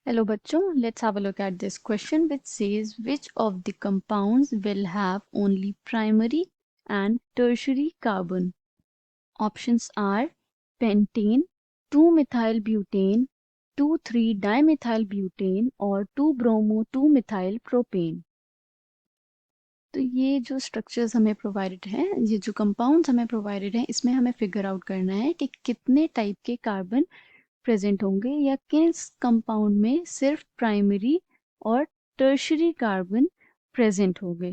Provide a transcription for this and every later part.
Hello बच्चों, let's have a look at this question which says which of the compounds will have only primary and tertiary carbon. Options are pentane, 2-methyl-butane, 2,3-dimethyl-butane और 2-bromo-2-methyl-propane. तो ये जो structures हमें provided हैं, ये जो compounds हमें प्रोवाइडेड हैं, इसमें हमें फिगर आउट करना है कि कितने टाइप के कार्बन प्रेजेंट होंगे या किस कंपाउंड में सिर्फ प्राइमरी और टर्शरी कार्बन प्रेजेंट होंगे.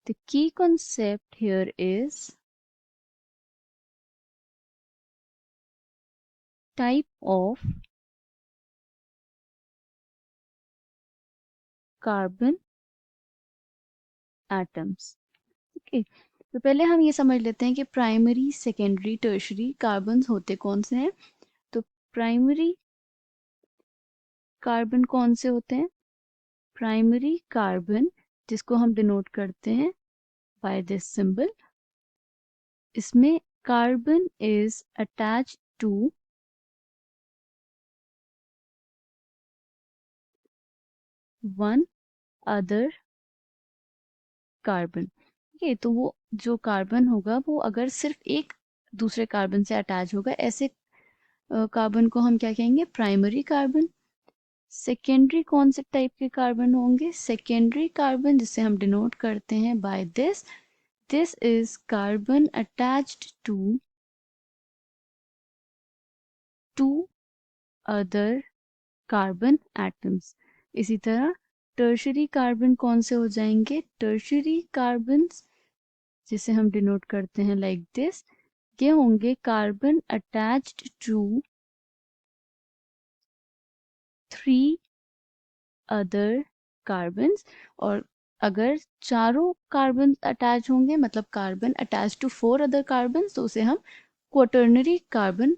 The key concept here is type of carbon atoms. Okay, तो पहले हम ये समझ लेते हैं कि प्राइमरी, सेकेंडरी, टर्शरी कार्बन होते कौन से हैं. तो प्राइमरी कार्बन कौन से होते हैं? प्राइमरी कार्बन, जिसको हम डिनोट करते हैं बाय दिस सिंबल, इसमें carbon is attached to one other carbon. ठीक है, तो वो जो कार्बन होगा वो अगर सिर्फ एक दूसरे कार्बन से अटैच होगा, ऐसे कार्बन को हम क्या कहेंगे? Primary carbon. सेकेंडरी कौन से टाइप के कार्बन होंगे? सेकेंडरी कार्बन, जिसे हम डिनोट करते हैं by this, this is carbon attached to two other carbon atoms. इसी तरह टर्शरी कार्बन कौन से हो जाएंगे? टर्शरी कार्बन, जिसे हम डिनोट करते हैं लाइक दिस, ये होंगे carbon attached to 3 other carbons. और अगर चारों कार्बन अटैच होंगे, मतलब carbon attach to 4 other carbon, तो उसे हम क्वाटर्नरी कार्बन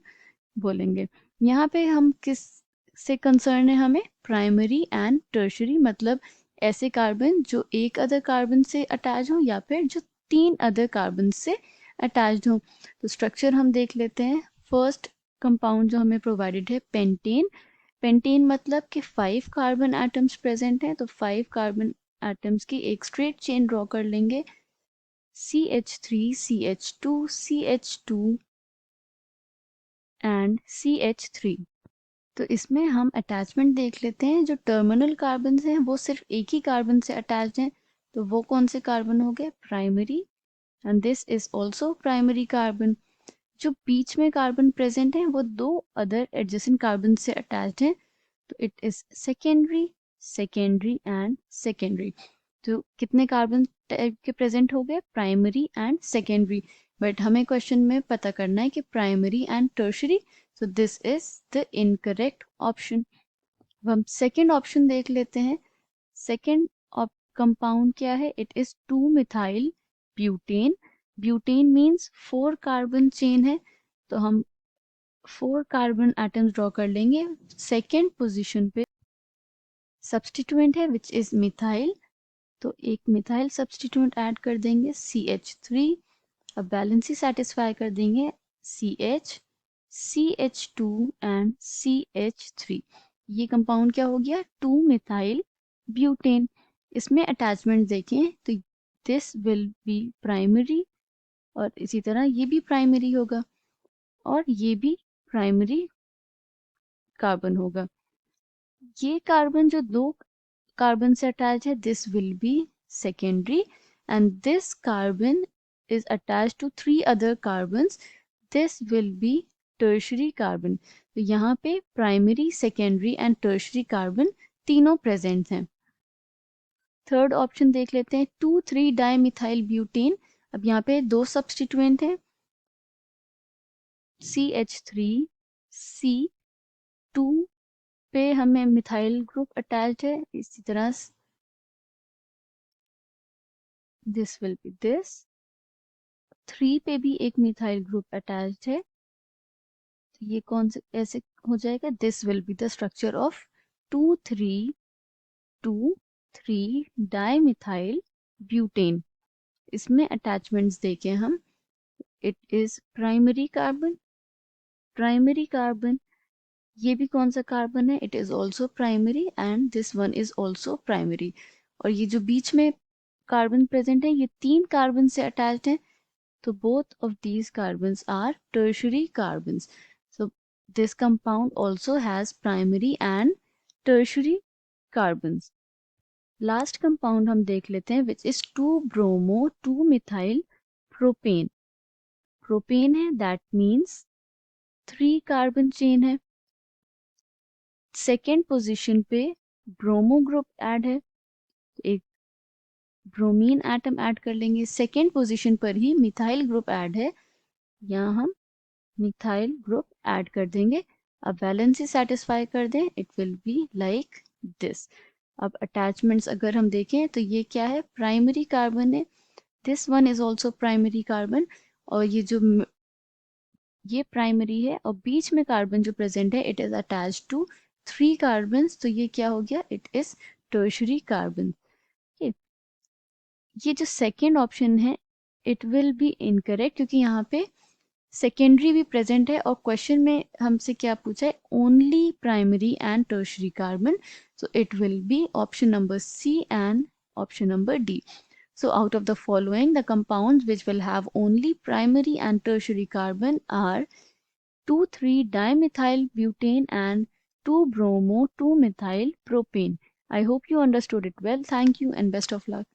बोलेंगे. यहाँ पे हम किस से कंसर्न है? हमें प्राइमरी एंड टर्शरी, मतलब ऐसे कार्बन जो एक अदर कार्बन से अटैच हो या फिर जो 3 अदर कार्बन से अटैच्ड हो. तो स्ट्रक्चर हम देख लेते हैं. फर्स्ट कंपाउंड जो हमें प्रोवाइडेड है, पेंटेन. पेंटेन मतलब कि 5 कार्बन एटम्स प्रेजेंट हैं, तो 5 कार्बन एटम्स की एक स्ट्रेट चेन ड्रॉ कर लेंगे. CH3, CH2, CH2 and CH3. तो इसमें हम अटैचमेंट देख लेते हैं. जो टर्मिनल कार्बन हैं वो सिर्फ एक ही कार्बन से अटैच्ड हैं, तो वो कौन से कार्बन हो गए? Primary. And this is also primary carbon. जो बीच में कार्बन प्रेजेंट है वो 2 अदर एडजेसेंट कार्बन से अटैच्ड हैं, तो it is secondary, secondary and secondary. तो कितने कार्बन टाइप के प्रेजेंट हो गए? Primary and secondary. बट हमें क्वेश्चन में पता करना है कि primary and tertiary, so this is the incorrect option. अब हम सेकेंड ऑप्शन देख लेते हैं. सेकेंड कंपाउंड क्या है? It is two methyl butane. Butane means 4 carbon chain है, तो हम 4 कार्बन एटम्स ड्रॉ कर लेंगे. सेकेंड पोजीशन पे सब्स्टिट्यूएंट है विच इज मिथाइल, तो एक मिथाइल सब्स्टिट्यूएंट ऐड कर देंगे, CH3. अब बैलेंस ही सेटिस्फाई कर देंगे, CH, CH2 एंड CH3. ये कंपाउंड क्या हो गया? 2-मिथाइल ब्यूटेन. इसमें अटैचमेंट देखें तो दिस विल बी प्राइमरी, और इसी तरह ये भी प्राइमरी होगा और ये भी प्राइमरी कार्बन होगा. ये कार्बन जो 2 कार्बन से अटैच है, this will B secondary. And this carbon is attached to 3 other carbons, this will be tertiary carbon. तो यहाँ पे primary, secondary and tertiary carbon तीनों प्रेजेंट हैं. थर्ड ऑप्शन देख लेते हैं, 2,3-डाइमिथाइल ब्यूटेन. अब यहाँ पे 2 सब्स्टिट्यूएंट हैं, CH3, C2 पे हमें मिथाइल ग्रुप अटैच्ड है. इसी तरह दिस विल बी दिस. 3 पे भी एक मिथाइल ग्रुप अटैच्ड है, तो ये कौन से ऐसे हो जाएगा? This will be the structure of two three two three dimethyl butane. इसमें अटैचमेंट्स देखें हम, it is primary carbon, primary carbon, ये भी कौन सा कार्बन है, it is also primary and this one is also primary. और ये जो बीच में कार्बन प्रेजेंट है ये 3 कार्बन से अटैच्ड है, तो both of these carbons are tertiary carbons. So this compound also has primary and tertiary carbons. Last compound हम देख लेते हैं which is 2-bromo 2-methyl propane. Propane है that means 3 carbon chain है। सेकेंड पोजीशन पे bromo group add है, एक bromine atom add कर लेंगे। सेकेंड पोजीशन पर ही मिथाइल ग्रुप ऐड है, यहाँ हम मिथाइल ग्रुप ऐड कर देंगे। अब वैलेंसी सेटिस्फाई कर दें, it will be like this. अब अटैचमेंट्स अगर हम देखें तो ये क्या है, प्राइमरी कार्बन है, this one is also primary carbon, और ये जो ये प्राइमरी है और बीच में कार्बन जो प्रेजेंट है it is attach to 3 carbon, तो ये क्या हो गया, इट इज टर्शरी कार्बन। ये जो सेकेंड ऑप्शन है इट विल बी इनकरेक्ट, क्योंकि यहाँ पे सेकेंडरी भी प्रेजेंट है और क्वेश्चन में हमसे क्या पूछा है, only primary and tertiary carbon, so it will be option number C and option number D. So out of the following, the compounds which will have only primary and tertiary carbon are 2,3-dimethyl butane and 2-bromo 2-methyl propane. I hope you understood it well. Thank you and best of luck.